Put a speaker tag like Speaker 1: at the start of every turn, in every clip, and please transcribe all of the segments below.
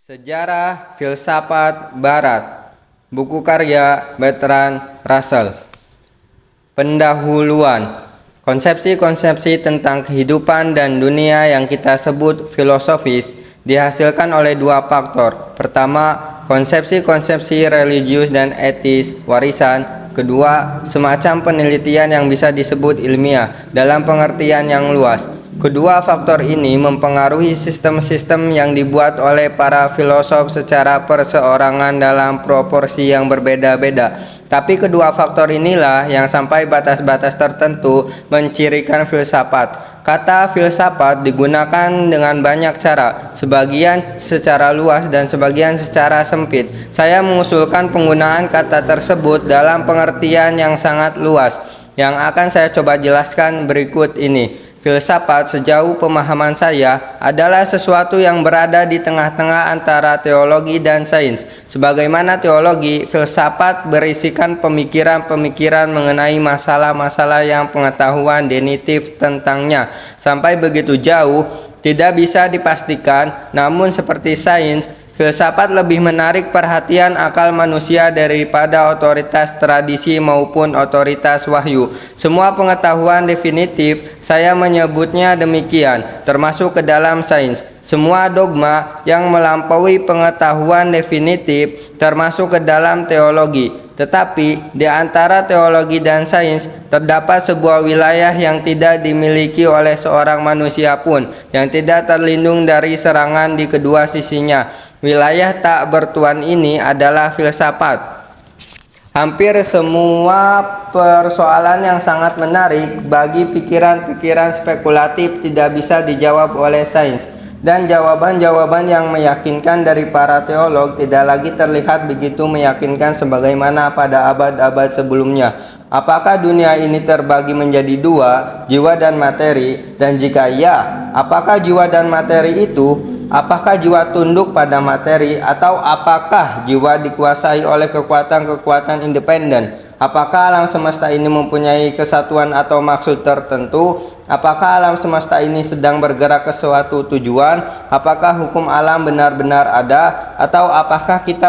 Speaker 1: Sejarah Filsafat Barat. Buku karya Bertrand Russell. Pendahuluan. Konsepsi-konsepsi tentang kehidupan dan dunia yang kita sebut filosofis dihasilkan oleh dua faktor. Pertama, konsepsi-konsepsi religius dan etis warisan. Kedua, semacam penelitian yang bisa disebut ilmiah dalam pengertian yang luas. Kedua faktor ini mempengaruhi sistem-sistem yang dibuat oleh para filosof secara perseorangan dalam proporsi yang berbeda-beda. Tapi kedua faktor inilah yang sampai batas-batas tertentu mencirikan filsafat. Kata filsafat digunakan dengan banyak cara, sebagian secara luas dan sebagian secara sempit. Saya mengusulkan penggunaan kata tersebut dalam pengertian yang sangat luas, yang akan saya coba jelaskan berikut ini. Filsafat sejauh pemahaman saya adalah sesuatu yang berada di tengah-tengah antara teologi dan sains. Sebagaimana teologi, filsafat berisikan pemikiran-pemikiran mengenai masalah-masalah yang pengetahuan definitif tentangnya sampai begitu jauh tidak bisa dipastikan. Namun seperti sains, filsafat lebih menarik perhatian akal manusia daripada otoritas tradisi maupun otoritas wahyu. Semua pengetahuan definitif, saya menyebutnya demikian, termasuk ke dalam sains. Semua dogma yang melampaui pengetahuan definitif termasuk ke dalam teologi. Tetapi di antara teologi dan sains terdapat sebuah wilayah yang tidak dimiliki oleh seorang manusia pun, yang tidak terlindung dari serangan di kedua sisinya. Wilayah tak bertuan ini adalah filsafat. Hampir semua persoalan yang sangat menarik bagi pikiran-pikiran spekulatif tidak bisa dijawab oleh sains. Dan jawaban-jawaban yang meyakinkan dari para teolog tidak lagi terlihat begitu meyakinkan sebagaimana pada abad-abad sebelumnya. Apakah dunia ini terbagi menjadi dua, jiwa dan materi? Dan jika ya, apakah jiwa dan materi itu? Apakah jiwa tunduk pada materi atau apakah jiwa dikuasai oleh kekuatan-kekuatan independen? Apakah alam semesta ini mempunyai kesatuan atau maksud tertentu? Apakah alam semesta ini sedang bergerak ke suatu tujuan? Apakah hukum alam benar-benar ada? Atau apakah kita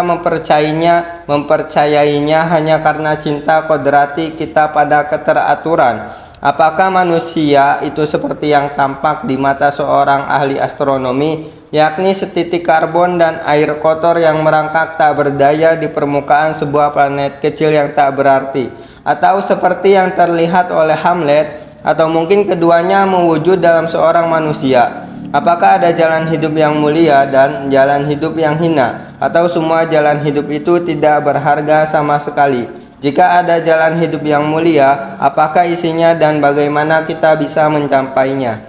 Speaker 1: mempercayainya hanya karena cinta kodrati kita pada keteraturan? Apakah manusia itu seperti yang tampak di mata seorang ahli astronomi, yakni setitik karbon dan air kotor yang merangkak tak berdaya di permukaan sebuah planet kecil yang tak berarti? Atau seperti yang terlihat oleh Hamlet? Atau mungkin keduanya mewujud dalam seorang manusia? Apakah ada jalan hidup yang mulia dan jalan hidup yang hina? Atau semua jalan hidup itu tidak berharga sama sekali? Jika ada jalan hidup yang mulia, apakah isinya dan bagaimana kita bisa mencapainya?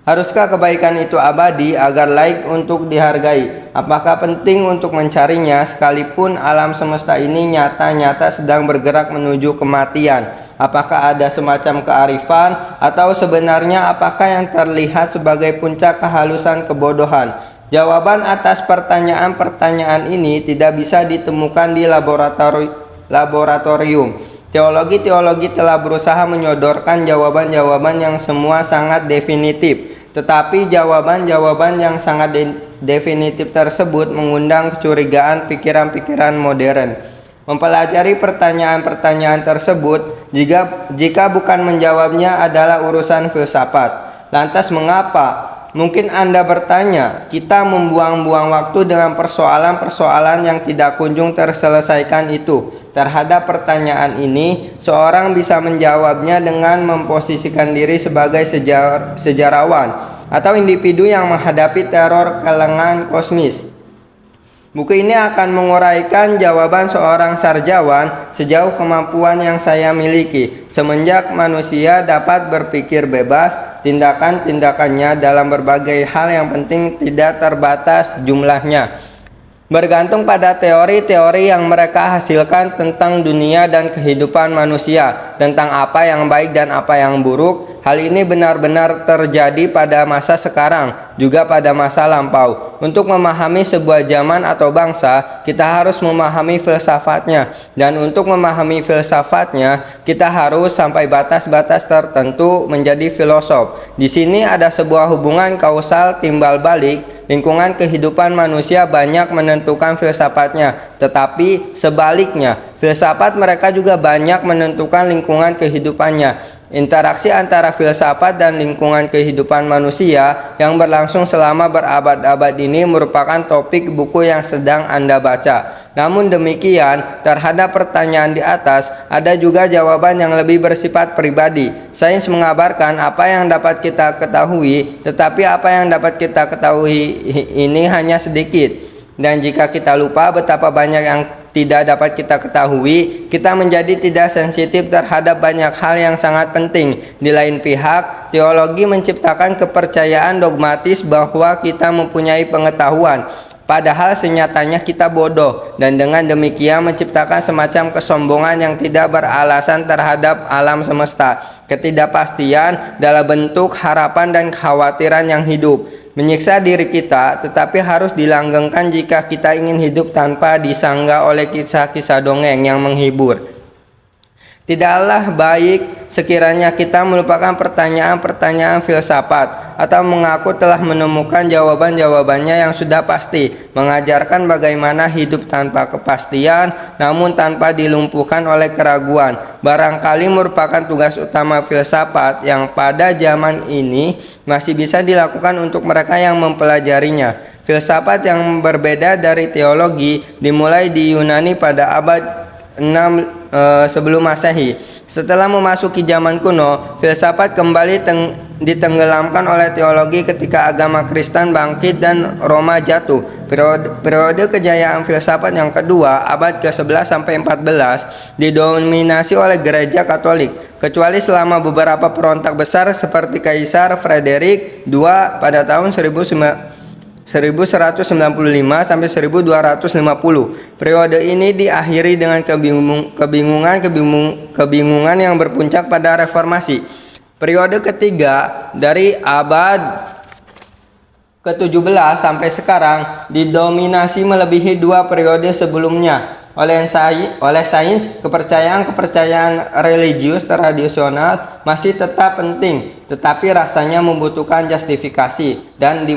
Speaker 1: Haruskah kebaikan itu abadi agar layak untuk dihargai? Apakah penting untuk mencarinya sekalipun alam semesta ini nyata-nyata sedang bergerak menuju kematian? Apakah ada semacam kearifan atau sebenarnya apakah yang terlihat sebagai puncak kehalusan kebodohan? Jawaban atas pertanyaan-pertanyaan ini tidak bisa ditemukan di laboratorium. Teologi-teologi telah berusaha menyodorkan jawaban-jawaban yang semua sangat definitif. Tetapi jawaban-jawaban yang sangat definitif tersebut mengundang kecurigaan pikiran-pikiran modern. Mempelajari pertanyaan-pertanyaan tersebut, jika bukan menjawabnya adalah urusan filsafat. Lantas mengapa? Mungkin Anda bertanya, kita membuang-buang waktu dengan persoalan-persoalan yang tidak kunjung terselesaikan itu. Terhadap pertanyaan ini, seorang bisa menjawabnya dengan memposisikan diri sebagai sejarawan atau individu yang menghadapi teror kalangan kosmis. Buku ini akan menguraikan jawaban seorang sarjawan sejauh kemampuan yang saya miliki. Semenjak manusia dapat berpikir bebas, tindakan-tindakannya dalam berbagai hal yang penting tidak terbatas jumlahnya. Bergantung pada teori-teori yang mereka hasilkan tentang dunia dan kehidupan manusia, tentang apa yang baik dan apa yang buruk, Hal ini benar-benar terjadi pada masa sekarang, juga pada masa lampau. Untuk memahami sebuah zaman atau bangsa, kita harus memahami filsafatnya. Dan untuk memahami filsafatnya, kita harus sampai batas-batas tertentu menjadi filosof. Di sini ada sebuah hubungan kausal timbal balik. Lingkungan kehidupan manusia banyak menentukan filsafatnya, tetapi sebaliknya, filsafat mereka juga banyak menentukan lingkungan kehidupannya. Interaksi antara filsafat dan lingkungan kehidupan manusia yang berlangsung selama berabad-abad ini merupakan topik buku yang sedang Anda baca. Namun demikian, terhadap pertanyaan di atas, ada juga jawaban yang lebih bersifat pribadi. Sains mengabarkan apa yang dapat kita ketahui, tetapi apa yang dapat kita ketahui ini hanya sedikit. Dan jika kita lupa betapa banyak yang tidak dapat kita ketahui, kita menjadi tidak sensitif terhadap banyak hal yang sangat penting. Di lain pihak, teologi menciptakan kepercayaan dogmatis bahwa kita mempunyai pengetahuan, padahal senyatanya kita bodoh, dan dengan demikian menciptakan semacam kesombongan yang tidak beralasan terhadap alam semesta. Ketidakpastian dalam bentuk harapan dan kekhawatiran yang hidup menyiksa diri kita, tetapi harus dilanggengkan jika kita ingin hidup tanpa disanggah oleh kisah-kisah dongeng yang menghibur. Tidaklah baik sekiranya kita melupakan pertanyaan-pertanyaan filsafat atau mengaku telah menemukan jawaban-jawabannya yang sudah pasti, mengajarkan bagaimana hidup tanpa kepastian namun tanpa dilumpuhkan oleh keraguan. Barangkali merupakan tugas utama filsafat yang pada zaman ini masih bisa dilakukan untuk mereka yang mempelajarinya. Filsafat yang berbeda dari teologi dimulai di Yunani pada abad 6 sebelum Masehi. Setelah memasuki zaman kuno, filsafat kembali ditenggelamkan oleh teologi ketika agama Kristen bangkit dan Roma jatuh. Periode kejayaan filsafat yang kedua, abad ke-11 sampai 14, didominasi oleh gereja Katolik, kecuali selama beberapa perontak besar seperti Kaisar Frederick II pada tahun 1195 sampai 1250. Periode ini diakhiri dengan kebingungan yang berpuncak pada reformasi. Periode ketiga dari abad ke-17 sampai sekarang didominasi melebihi dua periode sebelumnya oleh sains. Kepercayaan religius tradisional masih tetap penting, tetapi rasanya membutuhkan justifikasi dan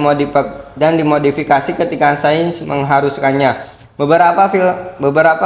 Speaker 1: dimodifikasi ketika sains mengharuskannya. Beberapa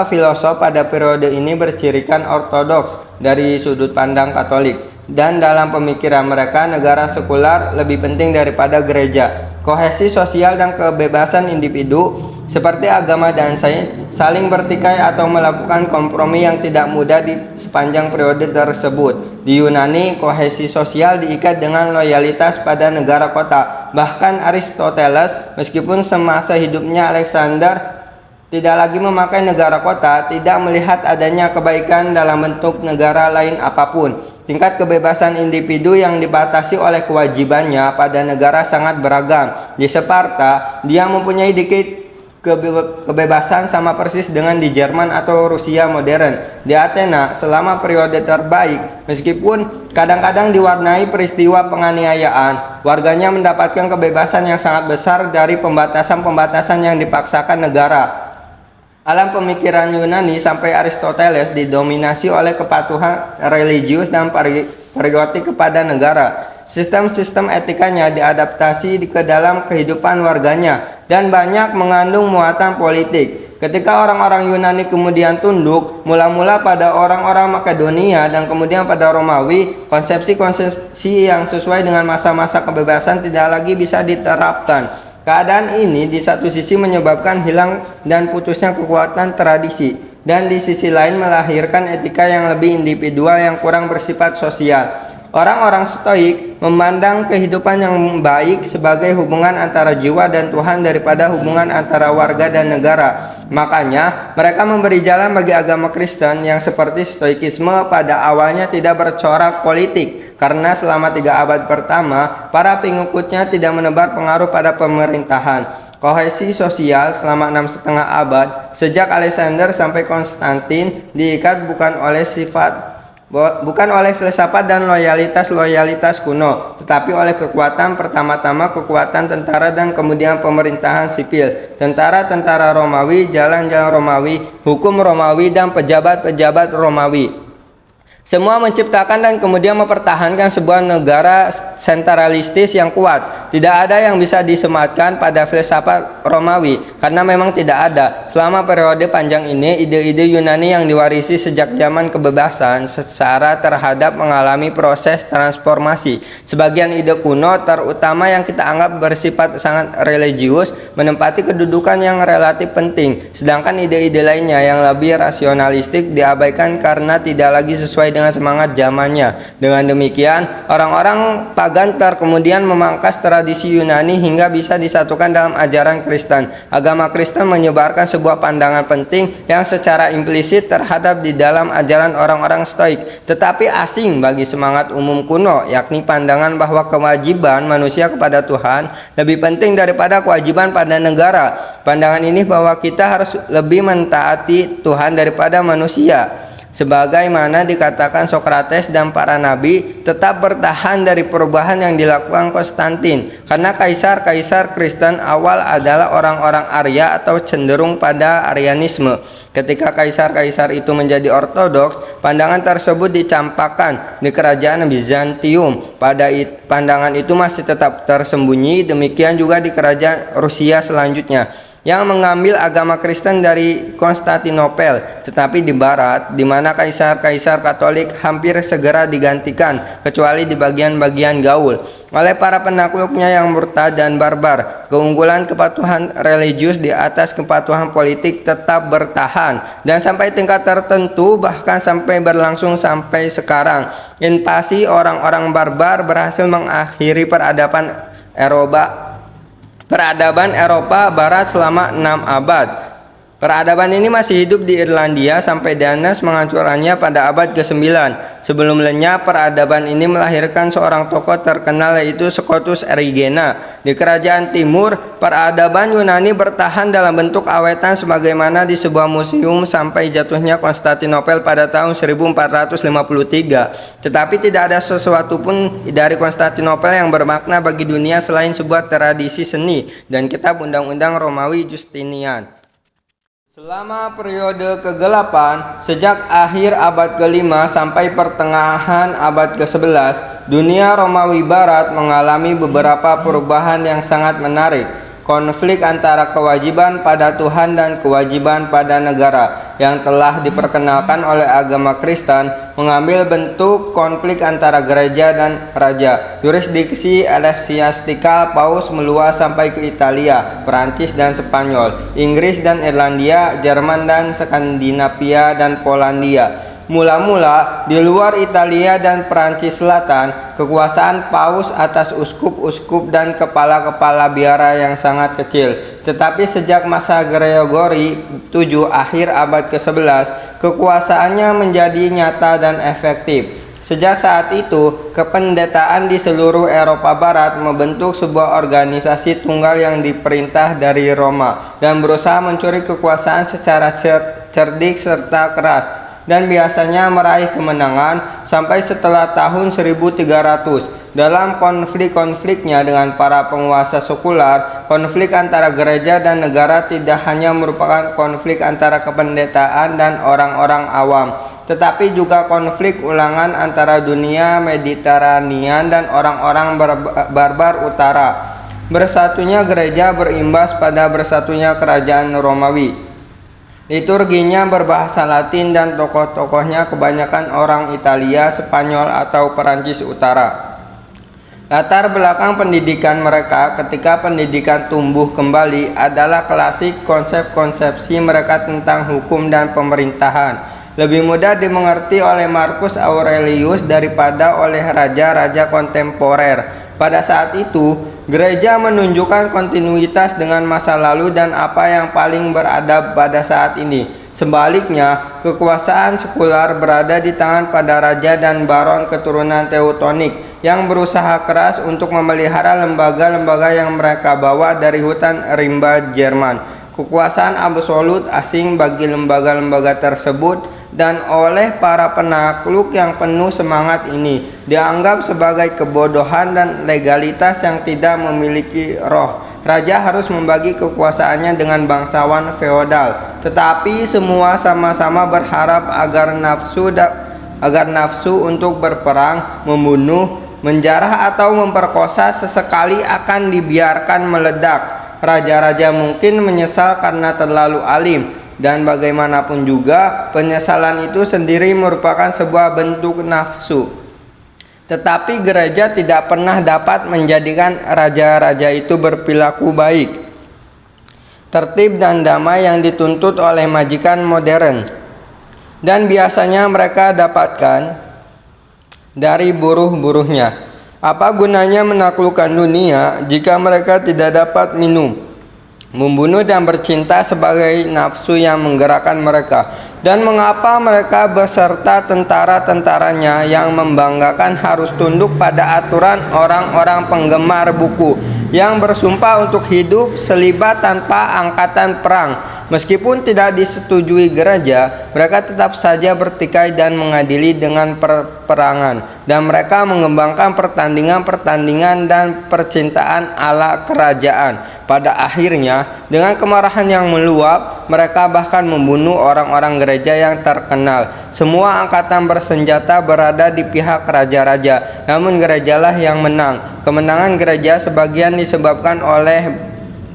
Speaker 1: filosof pada periode ini bercirikan ortodoks dari sudut pandang Katolik, dan dalam pemikiran mereka negara sekular lebih penting daripada gereja. Kohesi sosial dan kebebasan individu seperti agama dan sains saling bertikai atau melakukan kompromi yang tidak mudah di sepanjang periode tersebut. Di Yunani, kohesi sosial diikat dengan loyalitas pada negara kota. Bahkan Aristoteles, meskipun semasa hidupnya Alexander tidak lagi memakai negara kota, tidak melihat adanya kebaikan dalam bentuk negara lain apapun. Tingkat kebebasan individu yang dibatasi oleh kewajibannya pada negara sangat beragam. Di Sparta, dia mempunyai dikit kebebasan sama persis dengan di Jerman atau Rusia modern. Di Athena, selama periode terbaik, meskipun kadang-kadang diwarnai peristiwa penganiayaan, warganya mendapatkan kebebasan yang sangat besar dari pembatasan-pembatasan yang dipaksakan negara. Alam pemikiran Yunani sampai Aristoteles didominasi oleh kepatuhan religius dan patriotik kepada negara. Sistem-sistem etikanya diadaptasi ke dalam kehidupan warganya dan banyak mengandung muatan politik. Ketika orang-orang Yunani kemudian tunduk, mula-mula pada orang-orang Makedonia dan kemudian pada Romawi, konsepsi-konsepsi yang sesuai dengan masa-masa kebebasan tidak lagi bisa diterapkan. Keadaan ini di satu sisi menyebabkan hilang dan putusnya kekuatan tradisi, dan di sisi lain melahirkan etika yang lebih individual yang kurang bersifat sosial. Orang-orang Stoik memandang kehidupan yang baik sebagai hubungan antara jiwa dan Tuhan daripada hubungan antara warga dan negara. Makanya mereka memberi jalan bagi agama Kristen yang seperti Stoikisme pada awalnya tidak bercorak politik, karena selama 3 abad pertama para pengikutnya tidak menebar pengaruh pada pemerintahan. Kohesi sosial selama 6,5 abad sejak Alexander sampai Konstantin diikat bukan oleh sifat bukan oleh filsafat dan loyalitas kuno, tetapi oleh kekuatan, pertama-tama kekuatan tentara dan kemudian pemerintahan sipil, tentara-tentara Romawi, jalan-jalan Romawi, hukum Romawi, dan pejabat-pejabat Romawi. Semua menciptakan dan kemudian mempertahankan sebuah negara sentralistis yang kuat. Tidak ada yang bisa disematkan pada filsafat Romawi, karena memang tidak ada. Selama periode panjang ini, ide-ide Yunani yang diwarisi sejak zaman kebebasan secara terhadap mengalami proses transformasi. Sebagian ide kuno, terutama yang kita anggap bersifat sangat religius, menempati kedudukan yang relatif penting. Sedangkan ide-ide lainnya yang lebih rasionalistik diabaikan karena tidak lagi sesuai dengan semangat zamannya. Dengan demikian, orang-orang pagan kemudian memangkas tradisi Yunani hingga bisa disatukan dalam ajaran Kristen. Agama Kristen menyebarkan sebuah pandangan penting yang secara implisit terhadap di dalam ajaran orang-orang Stoik, tetapi asing bagi semangat umum kuno, yakni pandangan bahwa kewajiban manusia kepada Tuhan lebih penting daripada kewajiban pada negara. Pandangan ini bahwa kita harus lebih mentaati Tuhan daripada manusia. Sebagaimana dikatakan Sokrates dan para nabi tetap bertahan dari perubahan yang dilakukan Konstantin, karena kaisar-kaisar Kristen awal adalah orang-orang Arya atau cenderung pada Arianisme. Ketika kaisar-kaisar itu menjadi ortodoks, pandangan tersebut dicampakkan di kerajaan Bizantium. Pandangan itu masih tetap tersembunyi, demikian juga di kerajaan Rusia selanjutnya, yang mengambil agama Kristen dari Konstantinopel, tetapi di barat, di mana kaisar-kaisar Katolik hampir segera digantikan, kecuali di bagian-bagian Gaul, oleh para penakluknya yang murtad dan barbar. Keunggulan kepatuhan religius di atas kepatuhan politik tetap bertahan, dan sampai tingkat tertentu, bahkan sampai berlangsung sampai sekarang. Invasi orang-orang barbar berhasil mengakhiri peradaban Eropa Barat selama 6 abad. Peradaban ini masih hidup di Irlandia sampai Danes menghancurkannya pada abad ke-9. Sebelum lenyap, peradaban ini melahirkan seorang tokoh terkenal, yaitu Scotus Erigena. Di kerajaan timur, peradaban Yunani bertahan dalam bentuk awetan sebagaimana di sebuah museum sampai jatuhnya Konstantinopel pada tahun 1453. Tetapi tidak ada sesuatu pun dari Konstantinopel yang bermakna bagi dunia selain sebuah tradisi seni dan kitab undang-undang Romawi Justinian. Selama periode kegelapan, sejak akhir abad ke-5 sampai pertengahan abad ke-11, dunia Romawi Barat mengalami beberapa perubahan yang sangat menarik. Konflik antara kewajiban pada Tuhan dan kewajiban pada negara yang telah diperkenalkan oleh agama Kristen mengambil bentuk konflik antara gereja dan raja. Yurisdiksi eklesiastikal Paus meluas sampai ke Italia, Perancis dan Spanyol, Inggris dan Irlandia, Jerman dan Skandinavia dan Polandia. Mula-mula di luar Italia dan Perancis Selatan, kekuasaan Paus atas uskup-uskup dan kepala-kepala biara yang sangat kecil. Tetapi sejak masa Gregory VII akhir abad ke-11, kekuasaannya menjadi nyata dan efektif. Sejak saat itu, kependetaan di seluruh Eropa Barat membentuk sebuah organisasi tunggal yang diperintah dari Roma dan berusaha mencuri kekuasaan secara cerdik serta keras, dan biasanya meraih kemenangan sampai setelah tahun 1300. Dalam konflik-konfliknya dengan para penguasa sekular, konflik antara gereja dan negara tidak hanya merupakan konflik antara kependetaan dan orang-orang awam, tetapi juga konflik ulangan antara dunia Mediteranian dan orang-orang barbar utara. Bersatunya gereja berimbas pada bersatunya kerajaan Romawi. Liturginya berbahasa Latin dan tokoh-tokohnya kebanyakan orang Italia, Spanyol atau Perancis Utara. Latar belakang pendidikan mereka ketika pendidikan tumbuh kembali adalah klasik konsep-konsepsi mereka tentang hukum dan pemerintahan. Lebih mudah dimengerti oleh Marcus Aurelius daripada oleh raja-raja kontemporer. Pada saat itu, gereja menunjukkan kontinuitas dengan masa lalu dan apa yang paling beradab pada saat ini. Sebaliknya, kekuasaan sekular berada di tangan pada raja dan baron keturunan Teutonik yang berusaha keras untuk memelihara lembaga-lembaga yang mereka bawa dari hutan rimba Jerman. Kekuasaan absolut asing bagi lembaga-lembaga tersebut dan oleh para penakluk yang penuh semangat ini dianggap sebagai kebodohan dan legalitas yang tidak memiliki roh. Raja harus membagi kekuasaannya dengan bangsawan feodal, tetapi semua sama-sama berharap agar nafsu untuk berperang, membunuh, menjarah atau memperkosa sesekali akan dibiarkan meledak. Raja-raja mungkin menyesal karena terlalu alim, dan bagaimanapun juga penyesalan itu sendiri merupakan sebuah bentuk nafsu. Tetapi gereja tidak pernah dapat menjadikan raja-raja itu berperilaku baik, tertib dan damai yang dituntut oleh majikan modern, dan biasanya mereka dapatkan dari buruh-buruhnya. Apa gunanya menaklukkan dunia jika mereka tidak dapat minum, membunuh dan bercinta sebagai nafsu yang menggerakkan mereka? Dan mengapa mereka beserta tentara-tentaranya yang membanggakan harus tunduk pada aturan orang-orang penggemar buku yang bersumpah untuk hidup selibat tanpa angkatan perang? Meskipun tidak disetujui gereja, mereka tetap saja bertikai dan mengadili dengan peperangan, dan mereka mengembangkan pertandingan-pertandingan dan percintaan ala kerajaan. Pada akhirnya, dengan kemarahan yang meluap, mereka bahkan membunuh orang-orang gereja yang terkenal. Semua angkatan bersenjata berada di pihak raja-raja, namun gerejalah yang menang. Kemenangan gereja sebagian disebabkan oleh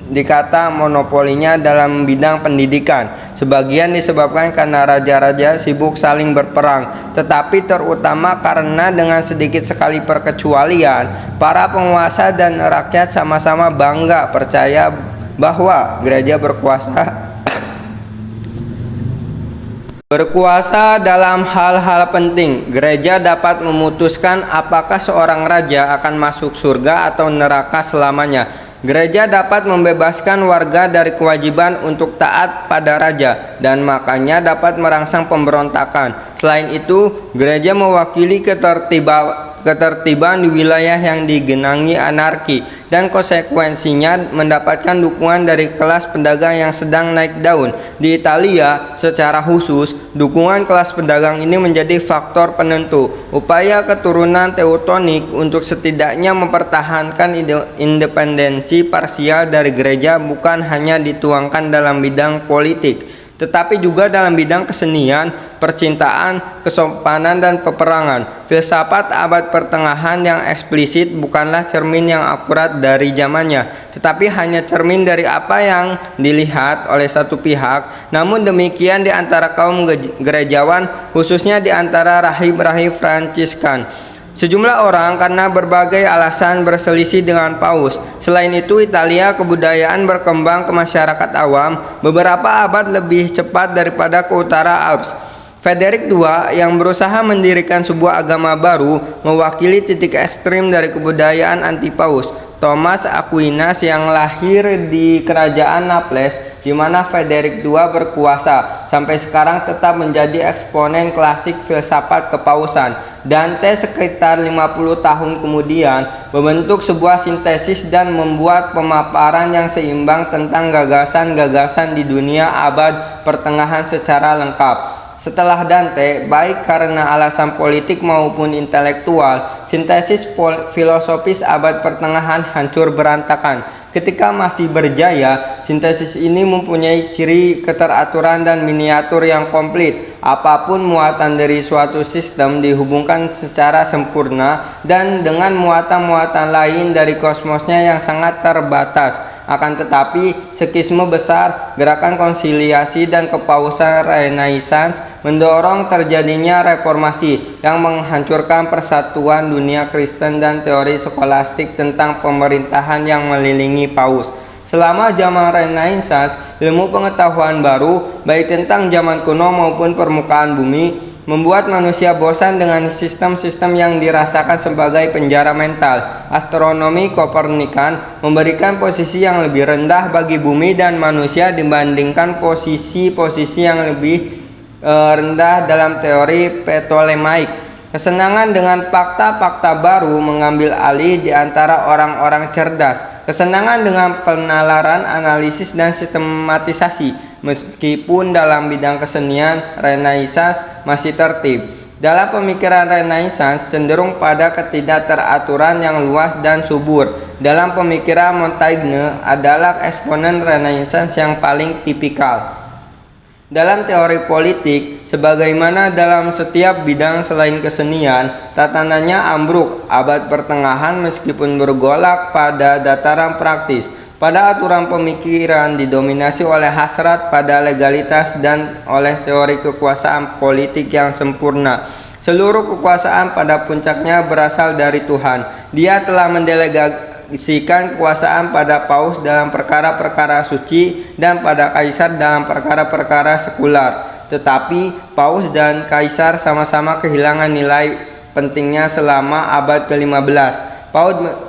Speaker 1: dikata monopolinya dalam bidang pendidikan, sebagian disebabkan karena raja-raja sibuk saling berperang, tetapi terutama karena dengan sedikit sekali perkecualian, para penguasa dan rakyat sama-sama bangga percaya bahwa gereja berkuasa dalam hal-hal penting. Gereja dapat memutuskan apakah seorang raja akan masuk surga atau neraka selamanya. Gereja dapat membebaskan warga dari kewajiban untuk taat pada raja, dan makanya dapat merangsang pemberontakan. Selain itu, gereja mewakili ketertiban di wilayah yang digenangi anarki, dan konsekuensinya mendapatkan dukungan dari kelas pedagang yang sedang naik daun. Di Italia, secara khusus, dukungan kelas pedagang ini menjadi faktor penentu upaya keturunan Teutonik untuk setidaknya mempertahankan independensi parsial dari gereja, bukan hanya dituangkan dalam bidang politik, tetapi juga dalam bidang kesenian, percintaan, kesopanan, dan peperangan. Filsafat abad pertengahan yang eksplisit bukanlah cermin yang akurat dari zamannya, tetapi hanya cermin dari apa yang dilihat oleh satu pihak. Namun demikian di antara kaum gerejawan, khususnya di antara rahib-rahib Fransiskan, sejumlah orang karena berbagai alasan berselisih dengan Paus. Selain itu, Italia kebudayaan berkembang ke masyarakat awam beberapa abad lebih cepat daripada ke utara Alps. Frederick II yang berusaha mendirikan sebuah agama baru mewakili titik ekstrim dari kebudayaan anti-Paus. Thomas Aquinas yang lahir di kerajaan Naples, di mana Frederick II berkuasa, sampai sekarang tetap menjadi eksponen klasik filsafat kepausan. Dante sekitar 50 tahun kemudian membentuk sebuah sintesis dan membuat pemaparan yang seimbang tentang gagasan-gagasan di dunia abad pertengahan secara lengkap. Setelah Dante, baik karena alasan politik maupun intelektual, sintesis filosofis abad pertengahan hancur berantakan. Ketika masih berjaya, sintesis ini mempunyai ciri keteraturan dan miniatur yang komplit. Apapun muatan dari suatu sistem dihubungkan secara sempurna dan dengan muatan-muatan lain dari kosmosnya yang sangat terbatas. Akan tetapi, skisme besar, gerakan konsiliasi, dan kepausan Renaissance mendorong terjadinya reformasi yang menghancurkan persatuan dunia Kristen dan teori skolastik tentang pemerintahan yang melilingi Paus. Selama zaman Renaissance, ilmu pengetahuan baru, baik tentang zaman kuno maupun permukaan bumi, membuat manusia bosan dengan sistem-sistem yang dirasakan sebagai penjara mental. Astronomi Kopernikan memberikan posisi yang lebih rendah bagi bumi dan manusia dibandingkan posisi-posisi yang lebih rendah dalam teori Ptolemaik. Kesenangan dengan fakta-fakta baru mengambil alih di antara orang-orang cerdas. kesenangan dengan penalaran, analisis, dan sistematisasi. Meskipun dalam bidang kesenian, Renaissance masih tertib. Dalam pemikiran Renaissance cenderung pada ketidakteraturan yang luas dan subur. Dalam pemikiran Montaigne adalah eksponen Renaissance yang paling tipikal. Dalam teori politik, sebagaimana dalam setiap bidang selain kesenian, tatanannya ambruk abad pertengahan meskipun bergolak pada dataran praktis. Pada aturan pemikiran didominasi oleh hasrat pada legalitas dan oleh teori kekuasaan politik yang sempurna. Seluruh kekuasaan pada puncaknya berasal dari Tuhan. Dia telah mendelegasikan kekuasaan pada paus dalam perkara-perkara suci dan pada kaisar dalam perkara-perkara sekular. Tetapi paus dan kaisar sama-sama kehilangan nilai pentingnya selama abad ke-15.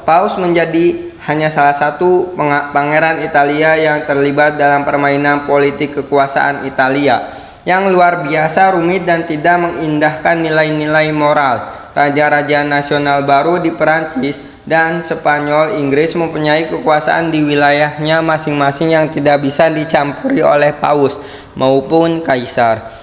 Speaker 1: Paus menjadi hanya salah satu pangeran Italia yang terlibat dalam permainan politik kekuasaan Italia yang luar biasa rumit dan tidak mengindahkan nilai-nilai moral. Raja-raja nasional baru di Perancis dan Spanyol, Inggris mempunyai kekuasaan di wilayahnya masing-masing yang tidak bisa dicampuri oleh paus maupun kaisar.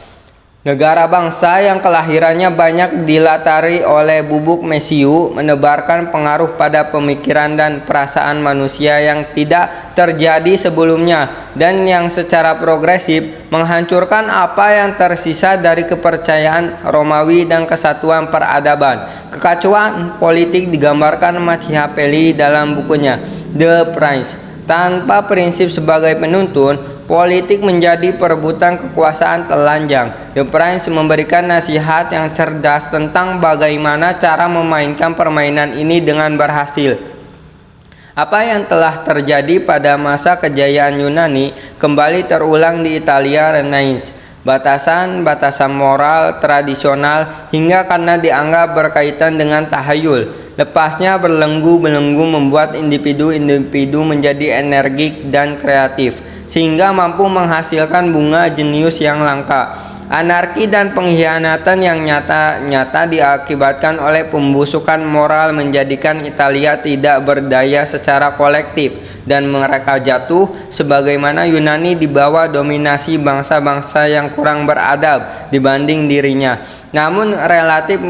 Speaker 1: Negara bangsa yang kelahirannya banyak dilatari oleh bubuk mesiu menebarkan pengaruh pada pemikiran dan perasaan manusia yang tidak terjadi sebelumnya dan yang secara progresif menghancurkan apa yang tersisa dari kepercayaan Romawi dan kesatuan peradaban. Kekacauan politik digambarkan Machiavelli dalam bukunya The Prince. Tanpa prinsip sebagai penuntun, politik menjadi perebutan kekuasaan telanjang. The Prince memberikan nasihat yang cerdas tentang bagaimana cara memainkan permainan ini dengan berhasil. Apa yang telah terjadi pada masa kejayaan Yunani kembali terulang di Italia Renaissance. Batasan-batasan moral tradisional hingga karena dianggap berkaitan dengan tahayul. Lepasnya belenggu-belenggu membuat individu-individu menjadi energik dan kreatif, sehingga mampu menghasilkan bunga jenius yang langka. Anarki dan pengkhianatan yang nyata-nyata diakibatkan oleh pembusukan moral menjadikan Italia tidak berdaya secara kolektif dan mereka jatuh sebagaimana Yunani di bawah dominasi bangsa-bangsa yang kurang beradab dibanding dirinya, namun relatif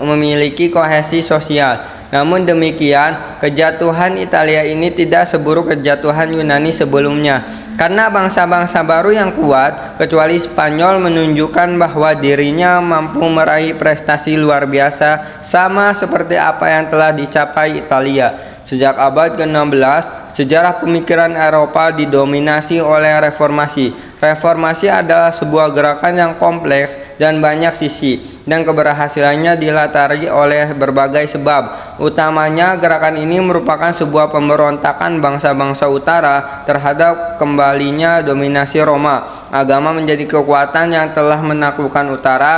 Speaker 1: memiliki kohesi sosial. Namun demikian, kejatuhan Italia ini tidak seburuk kejatuhan Yunani sebelumnya. Karena bangsa-bangsa baru yang kuat, kecuali Spanyol, menunjukkan bahwa dirinya mampu meraih prestasi luar biasa sama seperti apa yang telah dicapai Italia. Sejak abad ke-16, sejarah pemikiran Eropa didominasi oleh reformasi. Reformasi adalah sebuah gerakan yang kompleks dan banyak sisi, dan keberhasilannya dilatari oleh berbagai sebab. Utamanya, gerakan ini merupakan sebuah pemberontakan bangsa-bangsa utara terhadap kembalinya dominasi Roma. Agama menjadi kekuatan yang telah menaklukkan utara,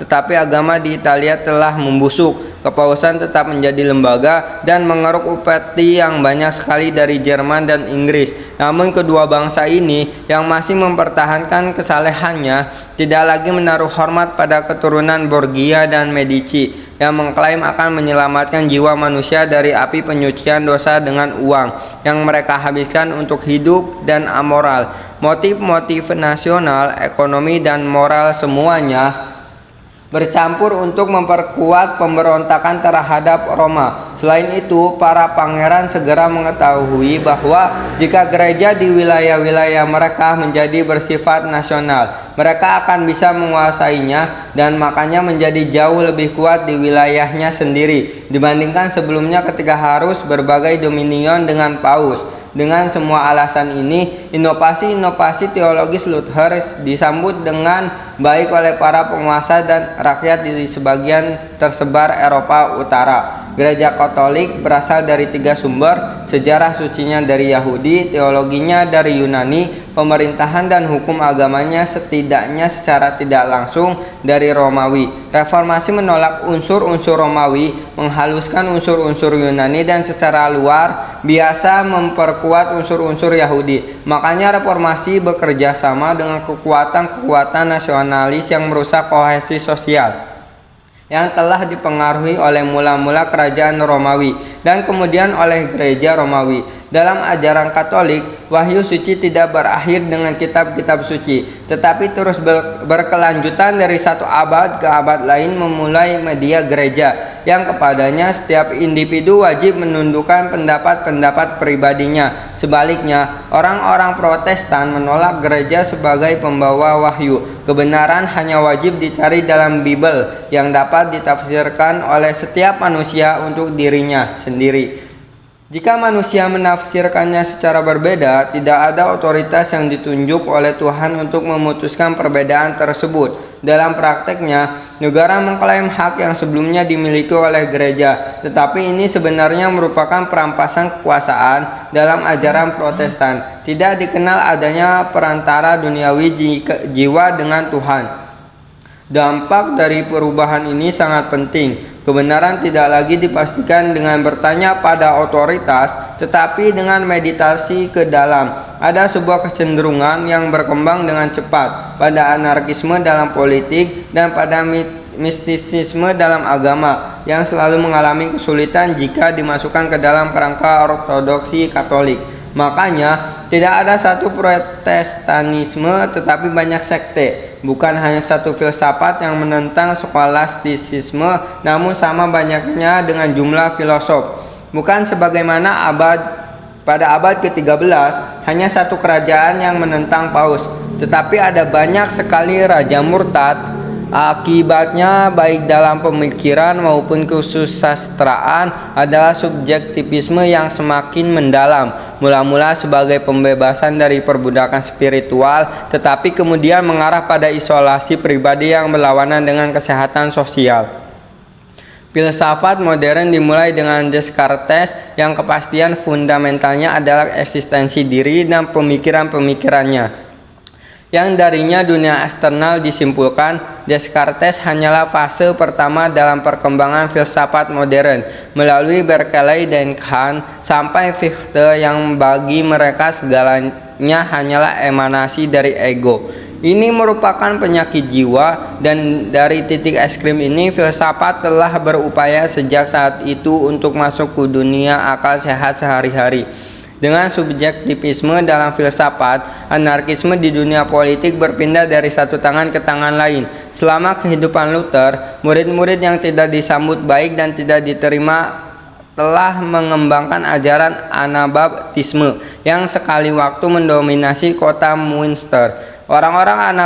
Speaker 1: tetapi agama di Italia telah membusuk. Kepausan tetap menjadi lembaga dan mengeruk upeti yang banyak sekali dari Jerman dan Inggris. Namun kedua bangsa ini yang masih mempertahankan kesalehannya tidak lagi menaruh hormat pada keturunan Borgia dan Medici yang mengklaim akan menyelamatkan jiwa manusia dari api penyucian dosa dengan uang yang mereka habiskan untuk hidup dan amoral. Motif-motif nasional, ekonomi, dan moral semuanya bercampur untuk memperkuat pemberontakan terhadap Roma. Selain itu, para pangeran segera mengetahui bahwa jika gereja di wilayah-wilayah mereka menjadi bersifat nasional, mereka akan bisa menguasainya dan makanya menjadi jauh lebih kuat di wilayahnya sendiri dibandingkan sebelumnya ketika harus berbagai dominion dengan paus. Dengan semua alasan ini, inovasi-inovasi teologis Luther disambut dengan baik oleh para penguasa dan rakyat di sebagian tersebar Eropa Utara. Gereja Katolik berasal dari 3 sumber, sejarah sucinya dari Yahudi, teologinya dari Yunani, pemerintahan dan hukum agamanya setidaknya secara tidak langsung dari Romawi. Reformasi menolak unsur-unsur Romawi, menghaluskan unsur-unsur Yunani dan secara luar biasa memperkuat unsur-unsur Yahudi. Makanya reformasi bekerja sama dengan kekuatan-kekuatan nasionalis yang merusak kohesi sosial yang telah dipengaruhi oleh mula-mula kerajaan Romawi dan kemudian oleh gereja Romawi. Dalam ajaran Katolik, wahyu suci tidak berakhir dengan kitab-kitab suci, tetapi terus berkelanjutan dari satu abad ke abad lain memulai media gereja, yang kepadanya setiap individu wajib menundukkan pendapat-pendapat pribadinya. Sebaliknya, orang-orang Protestan menolak gereja sebagai pembawa wahyu. Kebenaran hanya wajib dicari dalam Bible yang dapat ditafsirkan oleh setiap manusia untuk dirinya sendiri. Jika manusia menafsirkannya secara berbeda, tidak ada otoritas yang ditunjuk oleh Tuhan untuk memutuskan perbedaan tersebut. Dalam prakteknya, negara mengklaim hak yang sebelumnya dimiliki oleh gereja, tetapi ini sebenarnya merupakan perampasan kekuasaan. Dalam ajaran Protestan, tidak dikenal adanya perantara duniawi jiwa dengan Tuhan. Dampak dari perubahan ini sangat penting. Kebenaran tidak lagi dipastikan dengan bertanya pada otoritas, tetapi dengan meditasi ke dalam. Ada sebuah kecenderungan yang berkembang dengan cepat pada anarkisme dalam politik dan pada mistisisme dalam agama yang selalu mengalami kesulitan jika dimasukkan ke dalam kerangka ortodoksi Katolik. Makanya, tidak ada satu Protestanisme tetapi banyak sekte. Bukan hanya satu filsafat yang menentang skolastisisme, namun sama banyaknya dengan jumlah filosof. Bukan sebagaimana pada abad ke-13, hanya satu kerajaan yang menentang paus, tetapi ada banyak sekali raja murtad. Akibatnya baik dalam pemikiran maupun kesusastraan adalah subjektivisme yang semakin mendalam, mula-mula sebagai pembebasan dari perbudakan spiritual, tetapi kemudian mengarah pada isolasi pribadi yang berlawanan dengan kesehatan sosial. Filsafat modern dimulai dengan Descartes yang kepastian fundamentalnya adalah eksistensi diri dan pemikiran-pemikirannya. Yang darinya dunia eksternal disimpulkan. Descartes hanyalah fase pertama dalam perkembangan filsafat modern, melalui Berkeley dan Kant sampai Fichte yang bagi mereka segalanya hanyalah emanasi dari ego. Ini merupakan penyakit jiwa, dan dari titik ekstrim ini filsafat telah berupaya sejak saat itu untuk masuk ke dunia akal sehat sehari-hari. Dengan subjektivisme dalam filsafat, anarkisme di dunia politik berpindah dari satu tangan ke tangan lain. Selama kehidupan Luther, murid-murid yang tidak disambut baik dan tidak diterima telah mengembangkan ajaran Anabaptisme yang sekali waktu mendominasi kota Münster. Orang-orang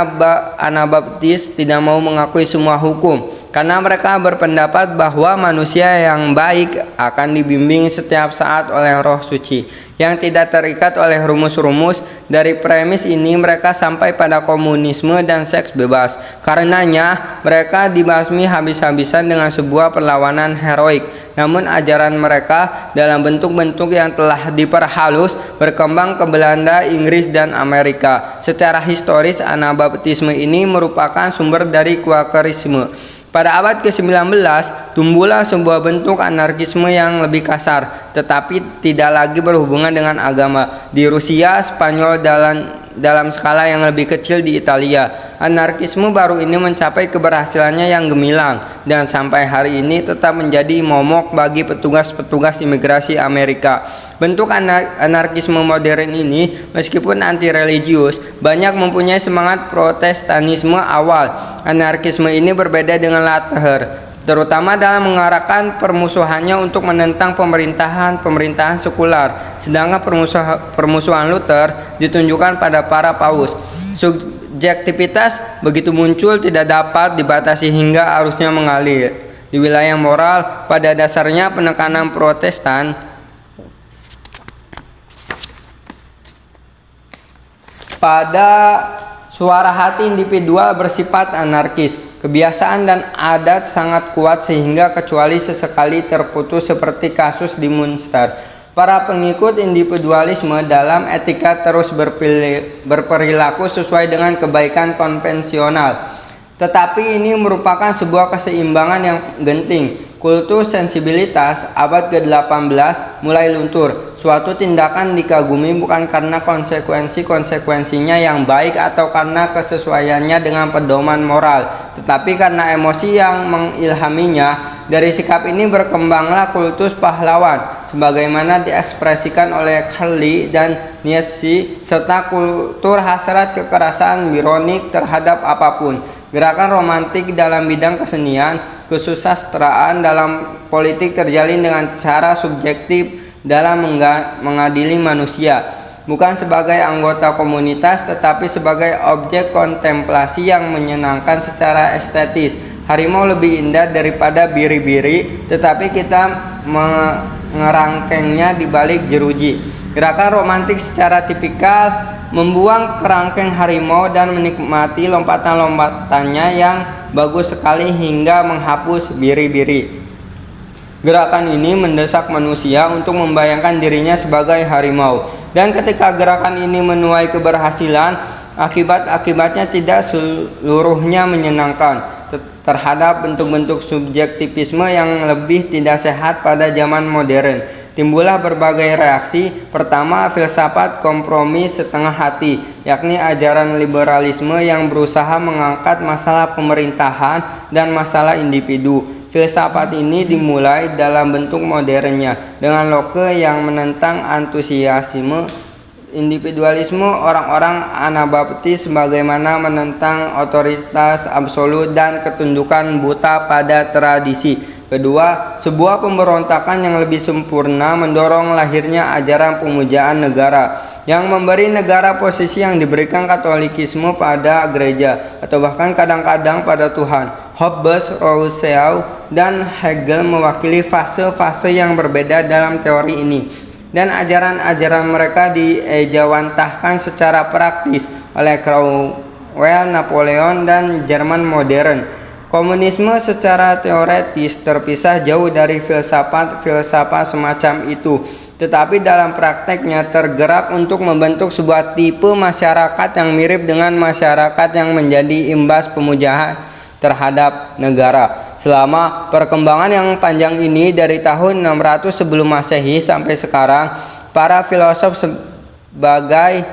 Speaker 1: Anabaptis tidak mau mengakui semua hukum, karena mereka berpendapat bahwa manusia yang baik akan dibimbing setiap saat oleh Roh Suci yang tidak terikat oleh rumus-rumus. Dari premis ini mereka sampai pada komunisme dan seks bebas. Karenanya mereka dibasmi habis-habisan dengan sebuah perlawanan heroik. Namun ajaran mereka dalam bentuk-bentuk yang telah diperhalus berkembang ke Belanda, Inggris, dan Amerika. Secara historis, Anabaptisme ini merupakan sumber dari Quakerisme. Pada abad ke-19, tumbuhlah sebuah bentuk anarkisme yang lebih kasar, tetapi tidak lagi berhubungan dengan agama. Di Rusia, Spanyol, dalam skala yang lebih kecil di Italia, anarkisme baru ini mencapai keberhasilannya yang gemilang, dan sampai hari ini tetap menjadi momok bagi petugas-petugas imigrasi Amerika. Bentuk anarkisme modern ini, meskipun anti-religius, banyak mempunyai semangat Protestanisme awal. Anarkisme ini berbeda dengan Luther, terutama dalam mengarahkan permusuhannya untuk menentang pemerintahan sekular, sedangkan permusuhan Luther ditunjukkan pada para paus. Subjektivitas begitu muncul tidak dapat dibatasi hingga arusnya mengalir. Di wilayah moral, pada dasarnya penekanan Protestan pada suara hati individual bersifat anarkis. Kebiasaan dan adat sangat kuat sehingga kecuali sesekali terputus, seperti kasus di Münster. Para pengikut individualisme dalam etika terus berperilaku sesuai dengan kebaikan konvensional. Tetapi ini merupakan sebuah keseimbangan yang genting. Kultus sensibilitas abad ke-18 mulai luntur. Suatu tindakan dikagumi bukan karena konsekuensinya yang baik atau karena kesesuaiannya dengan pedoman moral, tetapi karena emosi yang mengilhaminya. Dari sikap ini berkembanglah kultus pahlawan, sebagaimana diekspresikan oleh Carly dan Nietzsche, serta kultur hasrat kekerasan bironik terhadap apapun. Gerakan romantik dalam bidang kesenian, kesusastraan dalam politik terjalin dengan cara subjektif dalam mengadili manusia, bukan sebagai anggota komunitas tetapi sebagai objek kontemplasi yang menyenangkan secara estetis. Harimau lebih indah daripada biri-biri, tetapi kita mengerangkengnya di balik jeruji. Gerakan romantik secara tipikal membuang kerangkeng harimau dan menikmati lompatan-lompatannya yang bagus sekali hingga menghapus biri-biri. Gerakan ini mendesak manusia untuk membayangkan dirinya sebagai harimau. Dan ketika gerakan ini menuai keberhasilan, akibat-akibatnya tidak seluruhnya menyenangkan. Terhadap bentuk-bentuk subjektivisme yang lebih tidak sehat pada zaman modern, timbullah berbagai reaksi. Pertama, filsafat kompromi setengah hati, yakni ajaran liberalisme yang berusaha mengangkat masalah pemerintahan dan masalah individu. Filsafat ini dimulai dalam bentuk modernnya dengan Locke yang menentang antusiasme individualisme orang-orang Anabaptis, sebagaimana menentang otoritas absolut dan ketundukan buta pada tradisi. Kedua, sebuah pemberontakan yang lebih sempurna mendorong lahirnya ajaran pemujaan negara yang memberi negara posisi yang diberikan Katolikisme pada gereja atau bahkan kadang-kadang pada Tuhan. Hobbes, Rousseau, dan Hegel mewakili fase-fase yang berbeda dalam teori ini, dan ajaran-ajaran mereka diejawantahkan secara praktis oleh Cromwell, Napoleon, dan Jerman modern. Komunisme secara teoretis terpisah jauh dari filsafat-filsafat semacam itu, tetapi dalam prakteknya tergerak untuk membentuk sebuah tipe masyarakat yang mirip dengan masyarakat yang menjadi imbas pemujaan terhadap negara. Selama perkembangan yang panjang ini dari tahun 600 sebelum Masehi sampai sekarang, para filosof sebagai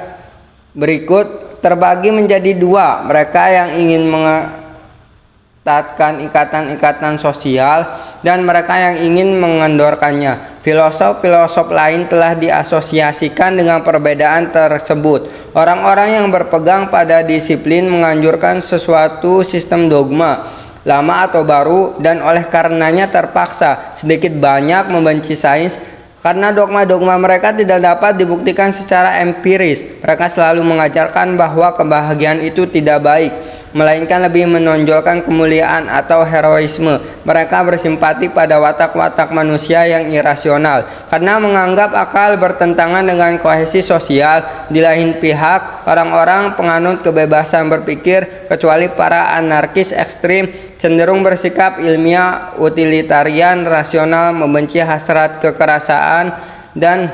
Speaker 1: berikut terbagi menjadi dua: mereka yang ingin mengetatkan ikatan-ikatan sosial dan mereka yang ingin mengendorkannya. Filosof-filosof lain telah diasosiasikan dengan perbedaan tersebut. Orang-orang yang berpegang pada disiplin menganjurkan sesuatu sistem dogma, lama atau baru, dan oleh karenanya terpaksa sedikit banyak membenci sains karena dogma-dogma mereka tidak dapat dibuktikan secara empiris. Mereka selalu mengajarkan bahwa kebahagiaan itu tidak baik, melainkan lebih menonjolkan kemuliaan atau heroisme. Mereka bersimpati pada watak-watak manusia yang irasional karena menganggap akal bertentangan dengan kohesi sosial. Di lain pihak, orang-orang penganut kebebasan berpikir, kecuali para anarkis ekstrim, cenderung bersikap ilmiah, utilitarian, rasional, membenci hasrat kekerasan, dan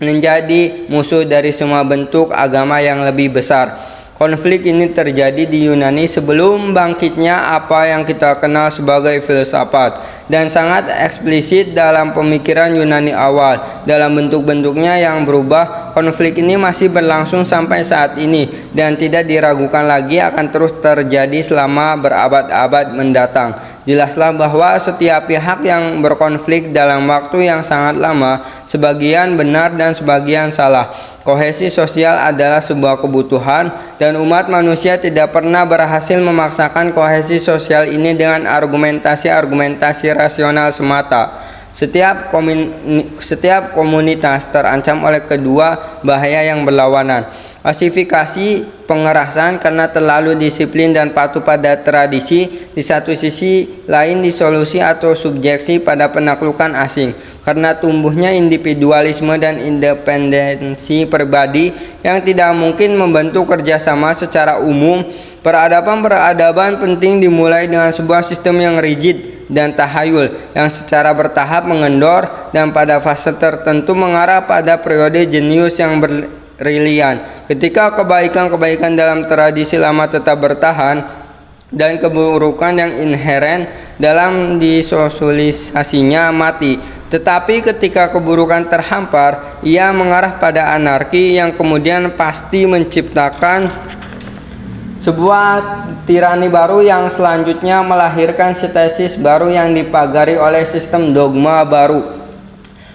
Speaker 1: menjadi musuh dari semua bentuk agama yang lebih besar. Konflik ini terjadi di Yunani sebelum bangkitnya apa yang kita kenal sebagai filsafat, dan sangat eksplisit dalam pemikiran Yunani awal. Dalam bentuk-bentuknya yang berubah, konflik ini masih berlangsung sampai saat ini dan tidak diragukan lagi akan terus terjadi selama berabad-abad mendatang. Jelaslah bahwa setiap pihak yang berkonflik dalam waktu yang sangat lama, sebagian benar dan sebagian salah. Kohesi sosial adalah sebuah kebutuhan, dan umat manusia tidak pernah berhasil memaksakan kohesi sosial ini dengan argumentasi-argumentasi rasional semata. Setiap komunitas terancam oleh kedua bahaya yang berlawanan: klasifikasi pengerasan karena terlalu disiplin dan patuh pada tradisi, di satu sisi lain disolusi atau subjeksi pada penaklukan asing karena tumbuhnya individualisme dan independensi pribadi yang tidak mungkin membentuk kerjasama secara umum. Peradaban penting dimulai dengan sebuah sistem yang rigid dan tahayul yang secara bertahap mengendor dan pada fase tertentu mengarah pada periode jenius yang brilian. Ketika kebaikan-kebaikan dalam tradisi lama tetap bertahan dan keburukan yang inheren dalam disosialisasinya mati. Tetapi ketika keburukan terhampar, ia mengarah pada anarki yang kemudian pasti menciptakan Sebuah tirani baru yang selanjutnya melahirkan sintesis baru yang dipagari oleh sistem dogma baru.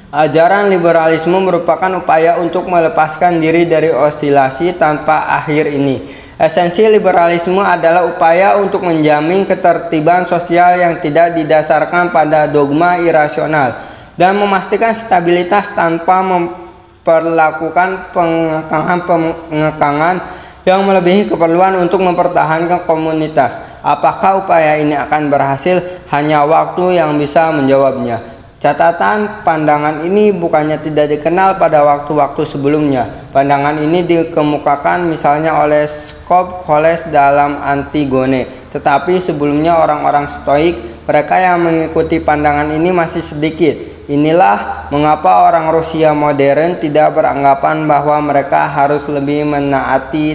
Speaker 1: Ajaran liberalisme merupakan upaya untuk melepaskan diri dari osilasi tanpa akhir ini. Esensi liberalisme adalah upaya untuk menjamin ketertiban sosial yang tidak didasarkan pada dogma irasional dan memastikan stabilitas tanpa memperlakukan pengekangan yang melebihi keperluan untuk mempertahankan komunitas. Apakah upaya ini akan berhasil? Hanya waktu yang bisa menjawabnya. Catatan, pandangan ini bukannya tidak dikenal pada waktu-waktu sebelumnya. Pandangan ini dikemukakan misalnya oleh Sophocles dalam Antigone. Tetapi sebelumnya orang-orang Stoik, mereka yang mengikuti pandangan ini masih sedikit. Inilah mengapa orang Rusia modern tidak beranggapan bahwa mereka harus lebih menaati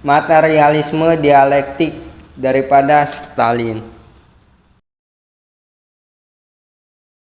Speaker 1: materialisme dialektik daripada Stalin.